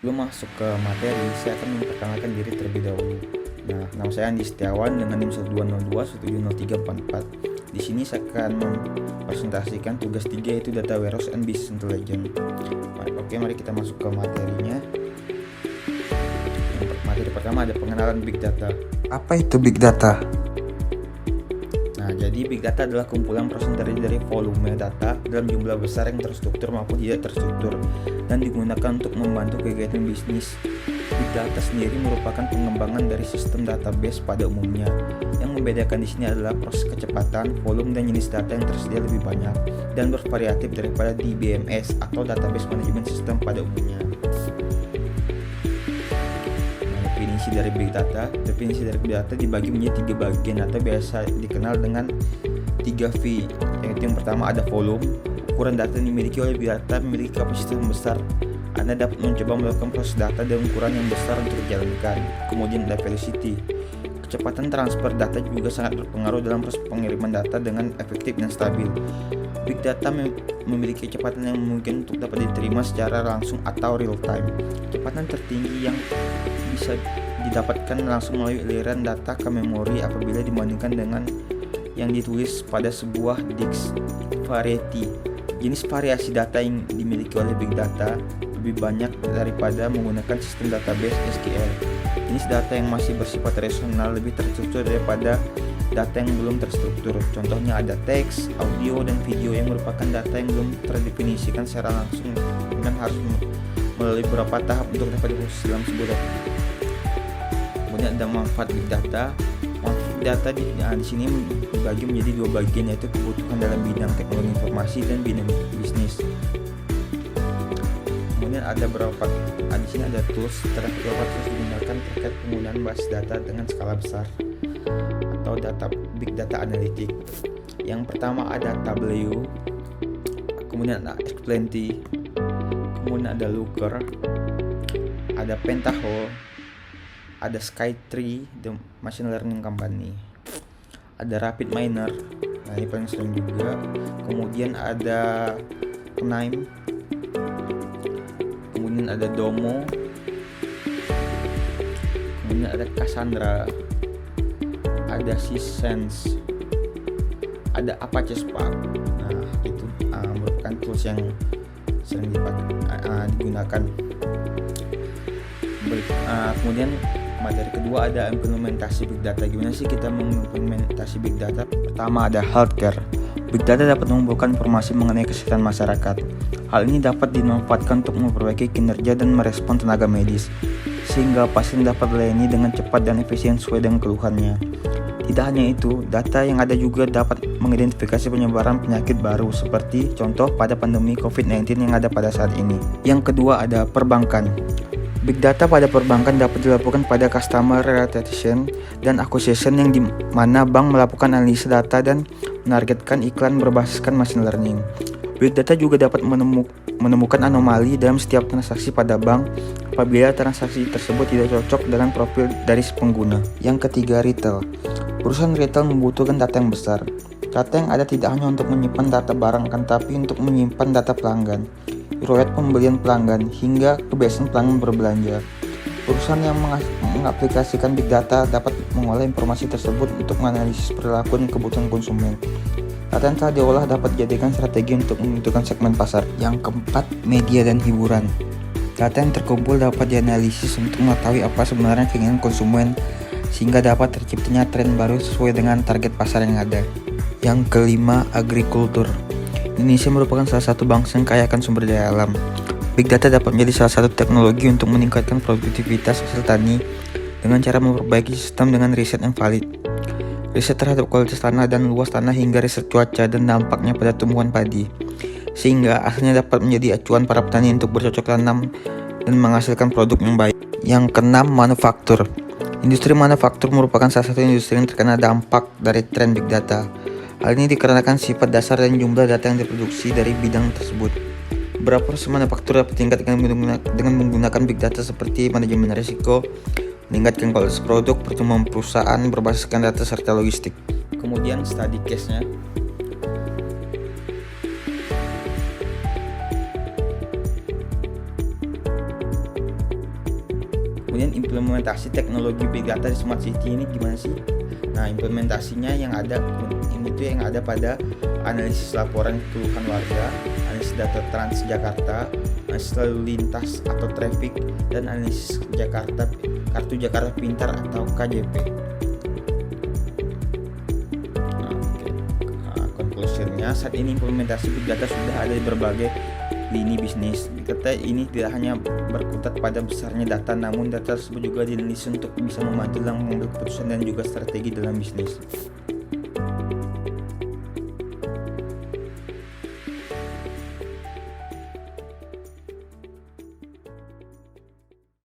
Sebelum masuk ke materi, saya akan memperkenalkan diri terlebih dahulu. Nah, nama saya Andi Setiawan dengan NIM 1202 1703444. Di sini saya akan mempresentasikan tugas 3 yaitu Data Warehouse and Business Intelligence. Oke, mari kita masuk ke materinya. Materi pertama ada pengenalan Big Data. Apa itu Big Data? Nah, jadi Big Data adalah kumpulan persentase dari volume data dalam jumlah besar yang terstruktur maupun tidak terstruktur dan digunakan untuk membantu kegiatan bisnis. Big Data sendiri merupakan pengembangan dari sistem database pada umumnya. Yang membedakan di sini adalah proses kecepatan, volume, dan jenis data yang tersedia lebih banyak dan bervariatif daripada di BMS atau Database Management System pada umumnya. Definisi dari Big Data dibagi menjadi 3 bagian atau biasa dikenal dengan 3V, yaitu yang pertama ada volume. Ukuran data yang dimiliki oleh Big Data memiliki kapasitas yang besar. Anda dapat mencoba melakukan proses data dengan ukuran yang besar untuk dijalankan. Kemudian ada velocity. Kecepatan transfer data juga sangat berpengaruh dalam proses pengiriman data dengan efektif dan stabil. Big Data memiliki kecepatan yang mungkin untuk dapat diterima secara langsung atau real time. Kecepatan tertinggi yang bisa didapatkan langsung melalui aliran data ke memori apabila dibandingkan dengan yang ditulis pada sebuah disk. Variety. Jenis variasi data yang dimiliki oleh Big Data lebih banyak daripada menggunakan sistem database SQL. Jenis data yang masih bersifat relasional lebih terstruktur daripada data yang belum terstruktur. Contohnya ada teks, audio, dan video yang merupakan data yang belum terdefinisikan secara langsung dan harus melalui beberapa tahap untuk dapat diproses dalam sebuah data. Kemudian ada manfaat Big Data. Manfaat Big Data di sini dibagi menjadi 2 bagian, yaitu kebutuhan dalam bidang teknologi informasi dan bidang bisnis. Kemudian ada di sini ada tools. Terdapat beberapa tools digunakan terkait penggunaan basis data dengan skala besar atau Big Data Analytics. Yang pertama ada Tableau, kemudian ada Xplenty, kemudian ada Looker, ada Pentaho, ada Skytree, the machine learning company, ada RapidMiner, nah ini paling sering juga. Kemudian ada Knime, kemudian ada Domo, kemudian ada Cassandra, ada Sense, ada Apache Spark. Nah itu merupakan tools yang sering digunakan. Kemudian materi kedua ada implementasi Big Data. Gimana sih kita mengimplementasi Big Data? Pertama ada healthcare. Big Data dapat mengumpulkan informasi mengenai kesehatan masyarakat. Hal ini dapat dimanfaatkan untuk memperbaiki kinerja dan merespon tenaga medis, sehingga pasien dapat dilayani dengan cepat dan efisien sesuai dengan keluhannya. Tidak hanya itu, data yang ada juga dapat mengidentifikasi penyebaran penyakit baru seperti contoh pada pandemi COVID-19 yang ada pada saat ini. Yang kedua ada perbankan. Big Data pada perbankan dapat dilakukan pada customer retention dan acquisition, yang di mana bank melakukan analisa data dan menargetkan iklan berbasiskan machine learning. Big Data juga dapat menemukan anomali dalam setiap transaksi pada bank apabila transaksi tersebut tidak cocok dengan profil dari si pengguna. Yang ketiga retail. Perusahaan retail membutuhkan data yang besar. Data yang ada tidak hanya untuk menyimpan data barang, tapi untuk menyimpan data pelanggan, riwayat pembelian pelanggan, hingga kebiasaan pelanggan berbelanja. Perusahaan yang mengaplikasikan Big Data dapat mengolah informasi tersebut untuk menganalisis perilaku dan kebutuhan konsumen. Data yang telah diolah dapat dijadikan strategi untuk menentukan segmen pasar. Yang keempat, media dan hiburan. Data yang terkumpul dapat dianalisis untuk mengetahui apa sebenarnya keinginan konsumen, sehingga dapat terciptanya tren baru sesuai dengan target pasar yang ada. Yang kelima, agrikultur. Indonesia merupakan salah satu bangsa yang kaya akan sumber daya alam. Big Data dapat menjadi salah satu teknologi untuk meningkatkan produktivitas hasil tani dengan cara memperbaiki sistem dengan riset yang valid. Riset terhadap kualitas tanah dan luas tanah hingga riset cuaca dan dampaknya pada tumbuhan padi, sehingga hasilnya dapat menjadi acuan para petani untuk bercocok tanam dan menghasilkan produk yang baik. Yang keenam, manufaktur. Industri manufaktur merupakan salah satu industri yang terkena dampak dari tren Big Data. Hal ini dikarenakan sifat dasar dan jumlah data yang diproduksi dari bidang tersebut. Beberapa proses manufaktur dapat ditingkatkan dengan menggunakan Big Data seperti manajemen risiko, meningkatkan kualitas produk, pertumbuhan perusahaan berbasiskan data, serta logistik. Kemudian study case-nya. Kemudian implementasi teknologi big data di smart city ini gimana sih? Nah, implementasinya yang ada pada analisis laporan keluhan warga, analisis data Transjakarta, analisis lalu lintas atau traffic, dan analisis kartu Jakarta Pintar atau KJP. Konklusinya, saat ini implementasi big data sudah ada di berbagai lini bisnis. Big data ini tidak hanya berkutat pada besarnya data, namun data tersebut juga dianalisis untuk bisa membantu dalam mengambil keputusan dan juga strategi dalam bisnis.